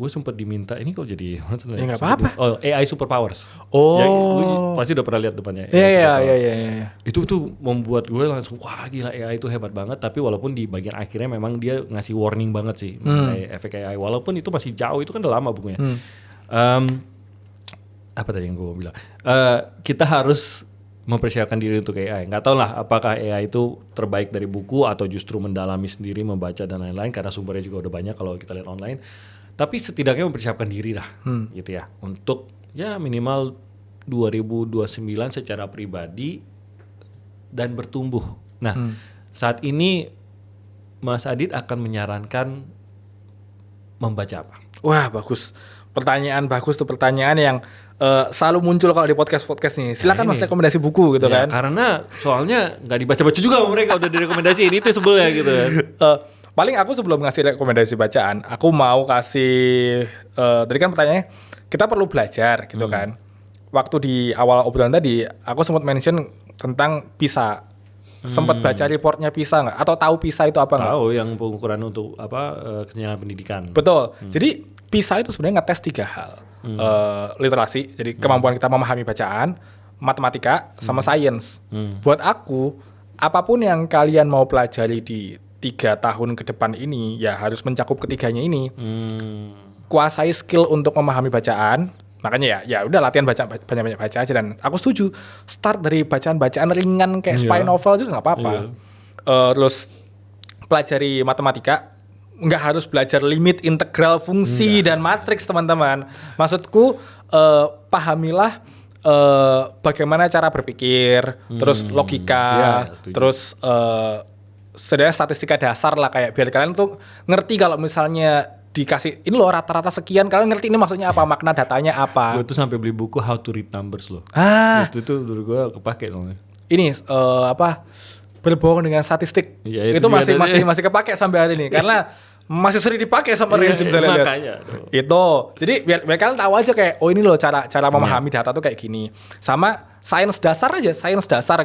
Gue sempat diminta ini kok jadi ya nggak apa-apa. Oh, AI Superpowers. Oh, ya, lu pasti udah pernah lihat depannya. Iya. Itu tuh membuat gue langsung wah gila AI itu hebat banget. Tapi walaupun di bagian akhirnya memang dia ngasih warning banget sih mengenai efek AI. Walaupun itu masih jauh, itu kan udah lama bukunya. Apa tadi yang gue bilang? Kita harus mempersiapkan diri untuk AI. Nggak tahu lah apakah AI itu terbaik dari buku atau justru mendalami sendiri, membaca dan lain-lain karena sumbernya juga udah banyak kalau kita lihat online. Tapi setidaknya mempersiapkan diri lah gitu ya untuk ya minimal 2029 secara pribadi dan bertumbuh. Nah, saat ini Mas Adit akan menyarankan membaca apa? Wah, bagus. Pertanyaan bagus tuh, pertanyaan yang selalu muncul kalau di podcast nih. Silakan Mas rekomendasi buku gitu ya, kan. Karena soalnya nggak dibaca-baca juga sama mereka udah direkomendasiin itu sebel ya gitu kan. Paling aku sebelum ngasih rekomendasi bacaan, aku mau kasih tadi kan pertanyaannya kita perlu belajar gitu kan. Waktu di awal obrolan tadi aku sempat mention tentang PISA. Sempat baca reportnya PISA nggak? Atau tahu PISA itu apa nggak? Tahu, yang pengukuran untuk kesenjangan pendidikan. Betul. Jadi PISA itu sebenarnya ngetes 3 hal. Literasi, jadi kemampuan kita memahami bacaan, matematika, sama sains. Buat aku, apapun yang kalian mau pelajari di 3 tahun ke depan ini, ya harus mencakup ketiganya ini. Kuasai skill untuk memahami bacaan. Makanya ya udah latihan banyak-banyak baca aja, dan aku setuju start dari bacaan-bacaan ringan kayak spy novel juga nggak apa-apa. Terus pelajari matematika, nggak harus belajar limit, integral, fungsi dan matriks teman-teman. Maksudku pahamilah bagaimana cara berpikir, terus logika, terus sebenarnya statistika dasar lah, kayak biar kalian tuh ngerti kalau misalnya dikasih ini loh rata-rata sekian, kalian ngerti ini maksudnya apa, makna datanya apa. Gue tuh sampai beli buku How to Read Numbers loh. Itu tuh dulu gue kepake soalnya. Ini berbohong dengan statistik. Ya, itu masih kepake sampai hari ini karena masih sering dipakai sama rezim makanya. Itu. Jadi biar kalian tahu aja kayak ini loh cara memahami data tuh kayak gini. Sama sains dasar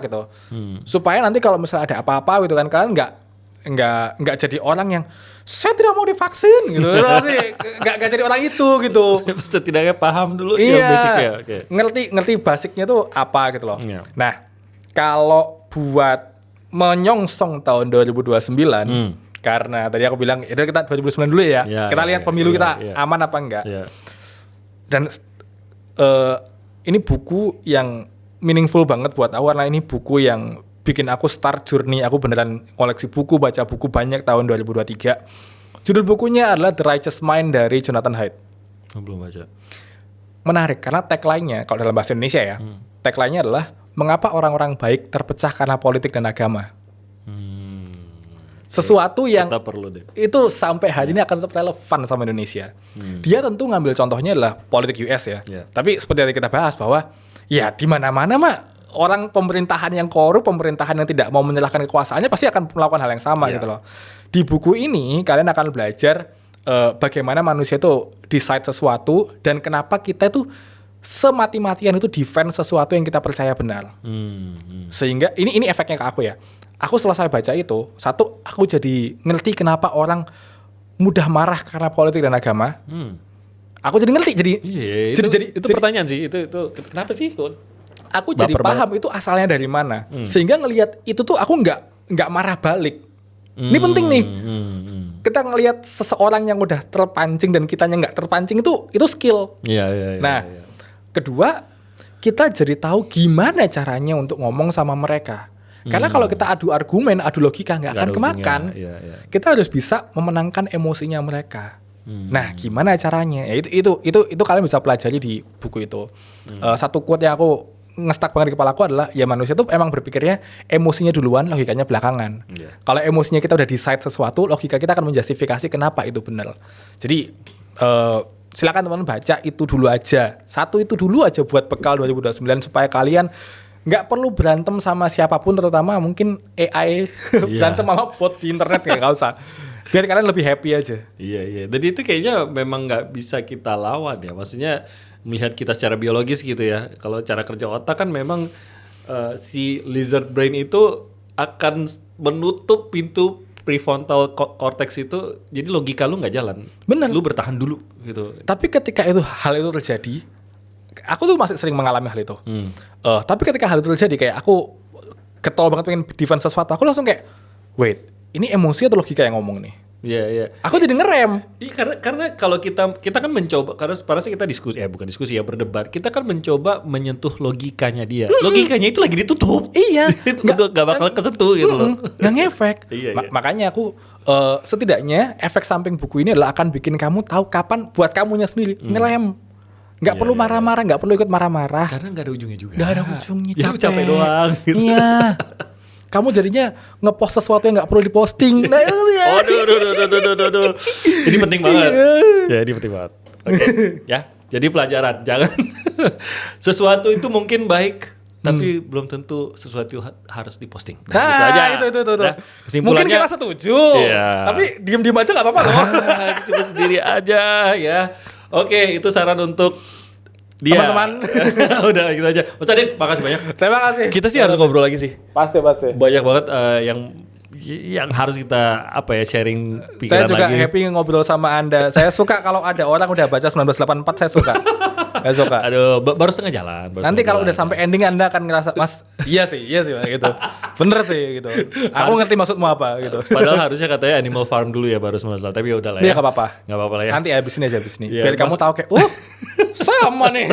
gitu. Supaya nanti kalau misalnya ada apa-apa gitu kan, kalian nggak jadi orang yang saya tidak mau divaksin gitu. Nggak jadi orang itu gitu. Setidaknya paham dulu basicnya. Okay. Ngerti basicnya tuh apa gitu loh. Nah, kalau buat menyongsong tahun 2029, karena tadi aku bilang itu kita 2009 dulu ya. Kita lihat pemilu kita aman apa enggak. Dan ini buku yang meaningful banget buat aku, karena ini buku yang bikin aku start journey aku beneran koleksi buku, baca buku banyak tahun 2023. Judul bukunya adalah The Righteous Mind dari Jonathan Haidt. Belum baca. Menarik karena tagline-nya kalau dalam bahasa Indonesia ya, tagline-nya adalah mengapa orang-orang baik terpecah karena politik dan agama. Sesuatu yang perlu deh. Itu sampai hari ini akan tetap relevan sama Indonesia. Dia tentu ngambil contohnya adalah politik US ya. Tapi seperti yang kita bahas bahwa ya di mana-mana mah orang pemerintahan yang korup, pemerintahan yang tidak mau menyalahkan kekuasaannya pasti akan melakukan hal yang sama gitu loh. Di buku ini kalian akan belajar bagaimana manusia itu decide sesuatu dan kenapa kita itu semati-matian itu defense sesuatu yang kita percaya benar. Sehingga ini efeknya ke aku ya. Aku selesai baca itu, satu aku jadi ngerti kenapa orang mudah marah karena politik dan agama. Aku jadi ngerti jadi itu pertanyaan sih itu kenapa sih? Aku jadi paham itu asalnya dari mana. Sehingga ngelihat itu tuh aku nggak marah balik. Ini penting nih. Kita ngelihat seseorang yang udah terpancing dan kitanya nggak terpancing itu skill. Nah, kedua kita jadi tahu gimana caranya untuk ngomong sama mereka. Karena kalau kita adu argumen, adu logika nggak akan ada kemakan. ujungnya. Iya. Kita harus bisa memenangkan emosinya mereka. Nah, gimana caranya? Ya, itu kalian bisa pelajari di buku itu. Satu quote yang aku ngestak banget di kepalaku adalah ya manusia tuh emang berpikirnya emosinya duluan, logikanya belakangan. Iya. Kalau emosinya kita udah decide sesuatu, logika kita akan menjustifikasi kenapa itu benar. Jadi silakan teman-teman baca itu dulu aja. Satu itu dulu aja buat bekal 2029 supaya kalian nggak perlu berantem sama siapapun, terutama mungkin AI berantem sama bot di internet ya, nggak usah. Biar kalian lebih happy aja. Iya. Jadi itu kayaknya memang nggak bisa kita lawan ya. Maksudnya melihat kita secara biologis gitu ya. Kalau cara kerja otak kan memang si lizard brain itu akan menutup pintu prefrontal cortex itu. Jadi logika lu nggak jalan. Bener. Lu bertahan dulu gitu. Tapi ketika hal itu terjadi, aku tuh masih sering mengalami hal itu. Tapi ketika hal itu terjadi, kayak aku getol banget pengen defense sesuatu, aku langsung kayak, wait, ini emosi atau logika yang ngomong nih? Iya. Aku jadi ngerem. Iya, karena kalau kita kan mencoba, karena sebenarnya kita diskusi, bukan diskusi ya, berdebat. Kita kan mencoba menyentuh logikanya dia. Logikanya itu lagi ditutup. Iya. Itu nggak bakal kesentuh gitu loh. Nggak ngefek. Iya. Makanya aku setidaknya efek samping buku ini adalah akan bikin kamu tahu kapan buat kamunya sendiri ngerem. Nggak perlu marah-marah, nggak perlu ikut marah-marah. Karena nggak ada ujungnya juga. Nggak ada ujungnya, Ya, capek doang. Gitu. Iya. Kamu jadinya ngepost sesuatu yang nggak perlu diposting. Nah, Aduh. Ini penting banget. Ya, ini penting banget. Oke. Ya, jadi pelajaran. Jangan sesuatu itu mungkin baik, tapi belum tentu sesuatu harus diposting. Nah, gitu aja. itu. Nah, kesimpulannya, mungkin kita setuju. Iya. Tapi diem-diem aja nggak apa-apa loh. Coba sendiri aja ya. Oke, itu saran untuk dia. Teman-teman. Udah gitu aja. Mas Adit, makasih banyak. Terima kasih. Kita sih harus ngobrol lagi sih. Pasti. Banyak banget yang harus kita sharing pikiran Saya juga lagi. happy ngobrol sama Anda. Saya suka kalau ada orang udah baca 1984, saya suka. Saya suka. Aduh, baru setengah jalan. Nanti kalau udah sampai ending Anda akan ngerasa, Mas, iya sih gitu. Bener sih gitu. Aku ngerti maksudmu apa gitu. Padahal harusnya katanya Animal Farm dulu ya baru 19, tapi ya udahlah ya. Iya, nggak apa-apa. Nggak apa-apa lah ya. Nanti habis ini. Iya, Biar kamu tahu kayak, sama nih.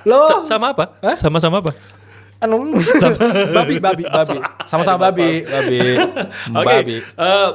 Loh. Sama apa? Sama-sama apa? Babi. Sama-sama babi. Oke,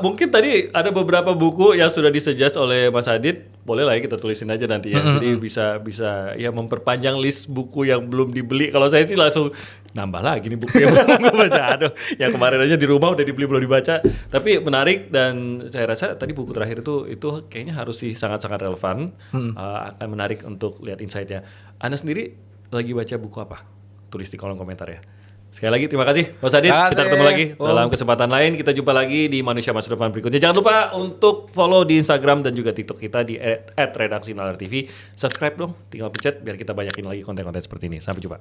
mungkin tadi ada beberapa buku yang sudah disuggest oleh Mas Adit. Boleh lah ya kita tulisin aja nanti ya. Jadi bisa ya memperpanjang list buku yang belum dibeli. Kalau saya sih langsung nambah lagi nih buku yang belum gue baca. Aduh, yang kemarin aja di rumah udah dibeli belum dibaca. Tapi menarik dan saya rasa tadi buku terakhir itu kayaknya harus sih sangat-sangat relevan. Akan menarik untuk lihat insight-nya. Anda sendiri lagi baca buku apa? Tulis di kolom komentar ya. Sekali lagi terima kasih Mas Adit. Kita ketemu lagi dalam kesempatan lain. Kita jumpa lagi di Manusia Masa Depan berikutnya. Jangan lupa untuk follow di Instagram dan juga TikTok kita di @redaksi_nalartv. Subscribe dong, tinggal pencet biar kita banyakin lagi konten-konten seperti ini. Sampai jumpa.